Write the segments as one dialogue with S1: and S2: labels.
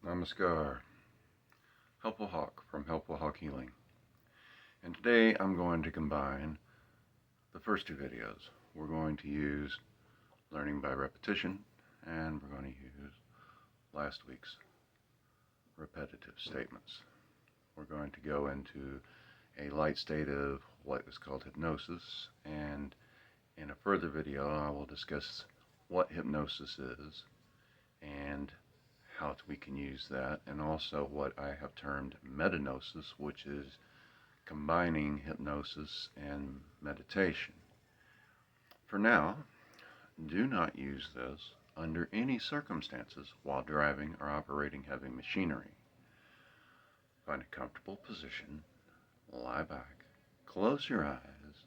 S1: Namaskar. Helpful Hawk from Helpful Hawk Healing. And today I'm going to combine the first two videos. We're going to use learning by repetition, and we're going to use last week's repetitive statements. We're going to go into a light state of what is called hypnosis, and in a further video I will discuss what hypnosis is and how we can use that, and also what I have termed metanosis, which is combining hypnosis and meditation. For now, do not use this under any circumstances while driving or operating heavy machinery. Find a comfortable position, lie back, close your eyes,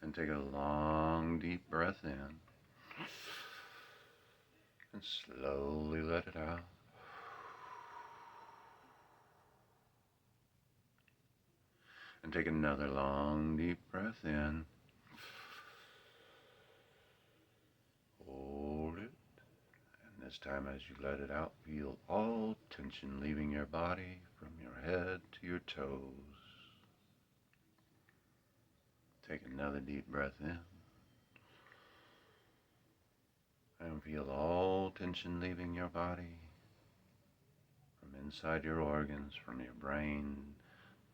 S1: and take a long deep breath in, and slowly let it out. And take another long deep breath in. Hold it. And this time as you let it out, feel all tension leaving your body from your head to your toes. Take another deep breath in. And feel all tension leaving your body from inside your organs, from your brain,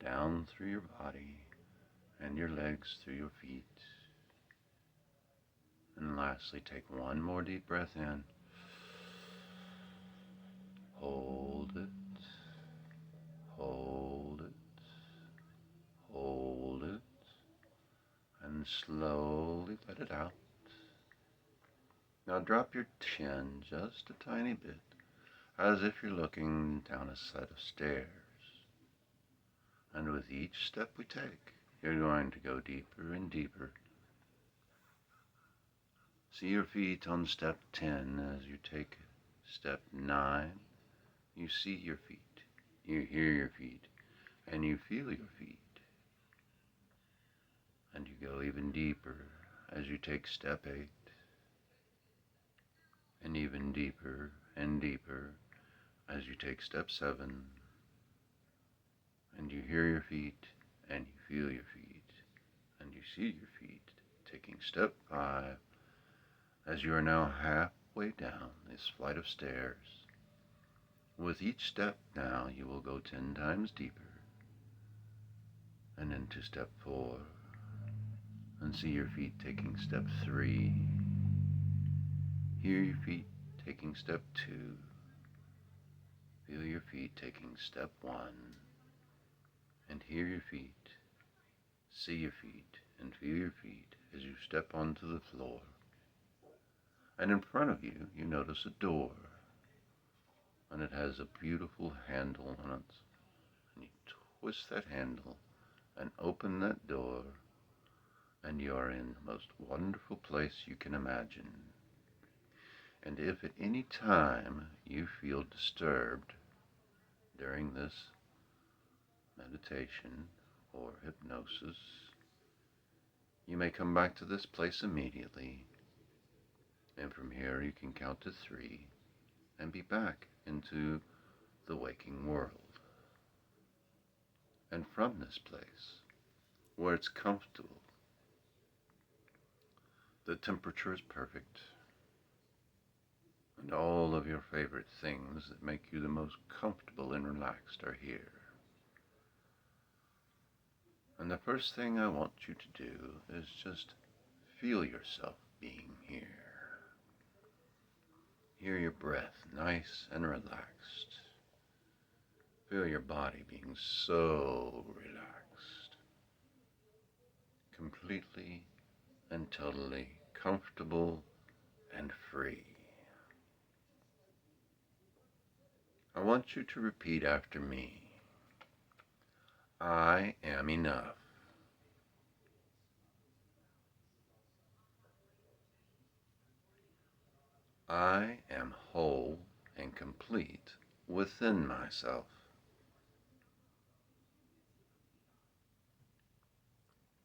S1: down through your body, and your legs through your feet. And lastly, take one more deep breath in. Hold it. Hold it. Hold it. And slowly let it out. Now drop your chin just a tiny bit, as if you're looking down a set of stairs. And with each step we take, you're going to go deeper and deeper. See your feet on step 10 as you take step 9. You see your feet, you hear your feet, and you feel your feet. And you go even deeper as you take step 8. And even deeper and deeper as you take step 7. And you hear your feet, and you feel your feet, and you see your feet. Taking step 5, as you are now halfway down this flight of stairs. With each step now, you will go 10 times deeper, and into step 4, and see your feet taking step 3. Hear your feet taking step 2. Feel your feet taking step 1. And hear your feet, see your feet, and feel your feet as you step onto the floor. And in front of you, you notice a door, and it has a beautiful handle on it. And you twist that handle and open that door, and you are in the most wonderful place you can imagine. And if at any time you feel disturbed during this meditation or hypnosis, you may come back to this place immediately, and from here you can count to 3 and be back into the waking world. And from this place, where it's comfortable, the temperature is perfect, and all of your favorite things that make you the most comfortable and relaxed are here. And the first thing I want you to do is just feel yourself being here. Hear your breath nice and relaxed. Feel your body being so relaxed. Completely and totally comfortable and free. I want you to repeat after me. I am enough. I am whole and complete within myself.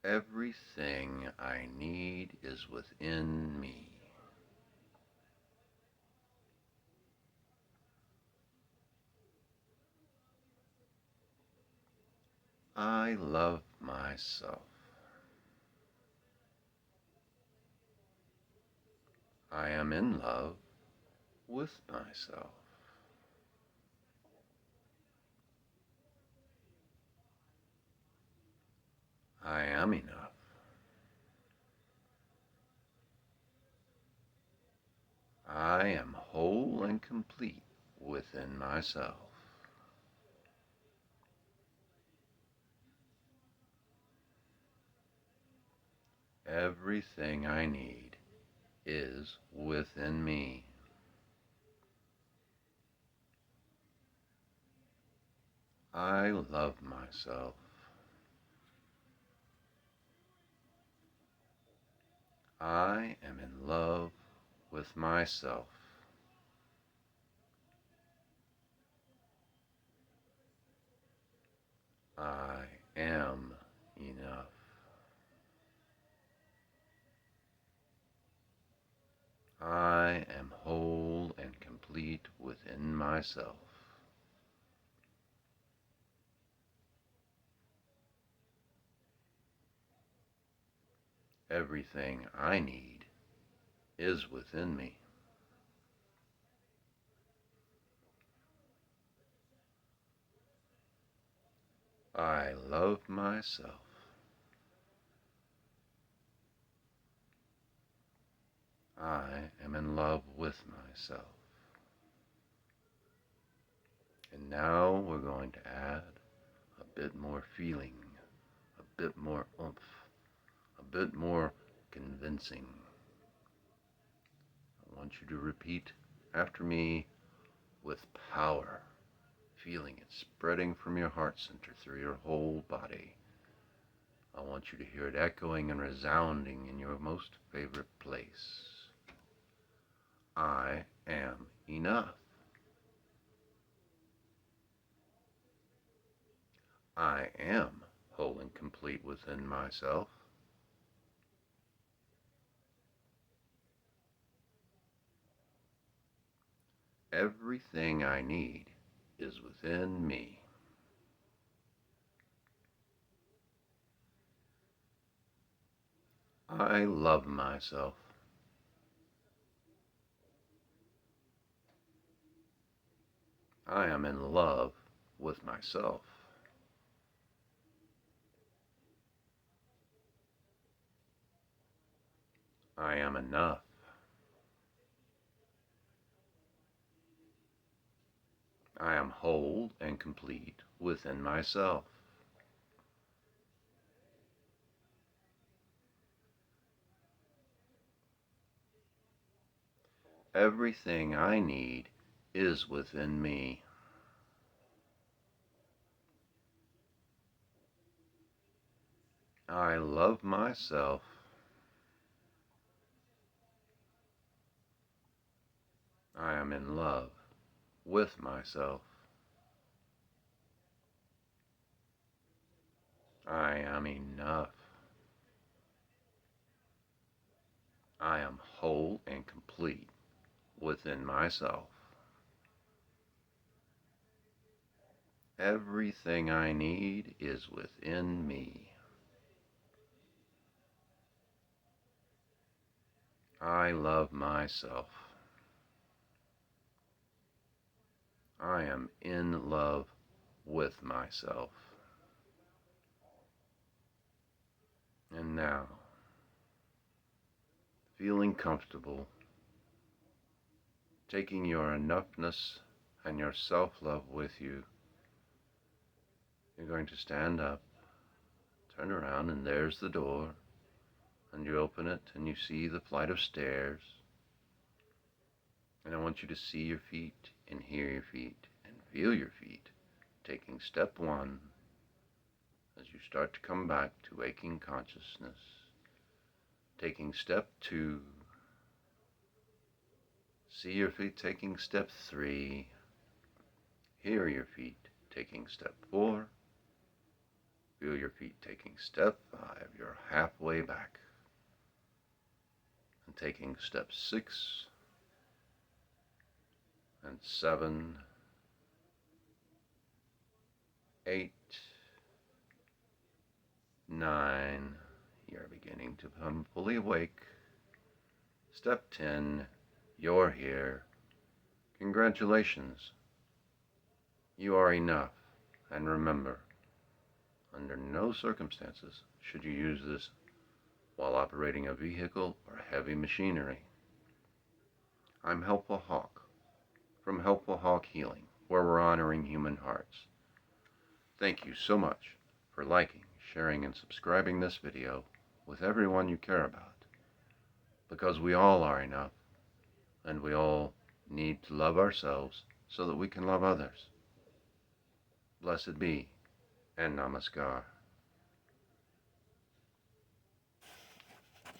S1: Everything I need is within me. I love myself. I am in love with myself. I am enough. I am whole and complete within myself. Everything I need is within me. I love myself. I am in love with myself. I am enough. I am whole and complete within myself. Everything I need is within me. I love myself. I am in love with myself. And now we're going to add a bit more feeling, a bit more oomph, a bit more convincing. I want you to repeat after me with power, feeling it spreading from your heart center through your whole body. I want you to hear it echoing and resounding in your most favorite place. I am enough. I am whole and complete within myself. Everything I need is within me. I love myself. I am in love with myself. I am enough. I am whole and complete within myself. Everything I need is within me. I love myself. I am in love with myself. I am enough. I am whole and complete within myself. Everything I need is within me. I love myself. I am in love with myself. And now, feeling comfortable, taking your enoughness and your self-love with you, you're going to stand up, turn around, and there's the door. And you open it and you see the flight of stairs. And I want you to see your feet and hear your feet and feel your feet, taking step one as you start to come back to waking consciousness. Taking step two, see your feet taking step three, hear your feet taking step four, feel your feet taking step five, you're halfway back. And taking step 6 and 7, 8, 9, you're beginning to become fully awake. Step 10, you're here. Congratulations. You are enough. And remember, under no circumstances should you use this while operating a vehicle or heavy machinery. I'm Helpful Hawk from Helpful Hawk Healing, where we're honoring human hearts. Thank you so much for liking, sharing, and subscribing this video with everyone you care about, because we all are enough, and we all need to love ourselves so that we can love others. Blessed be, and Namaskar.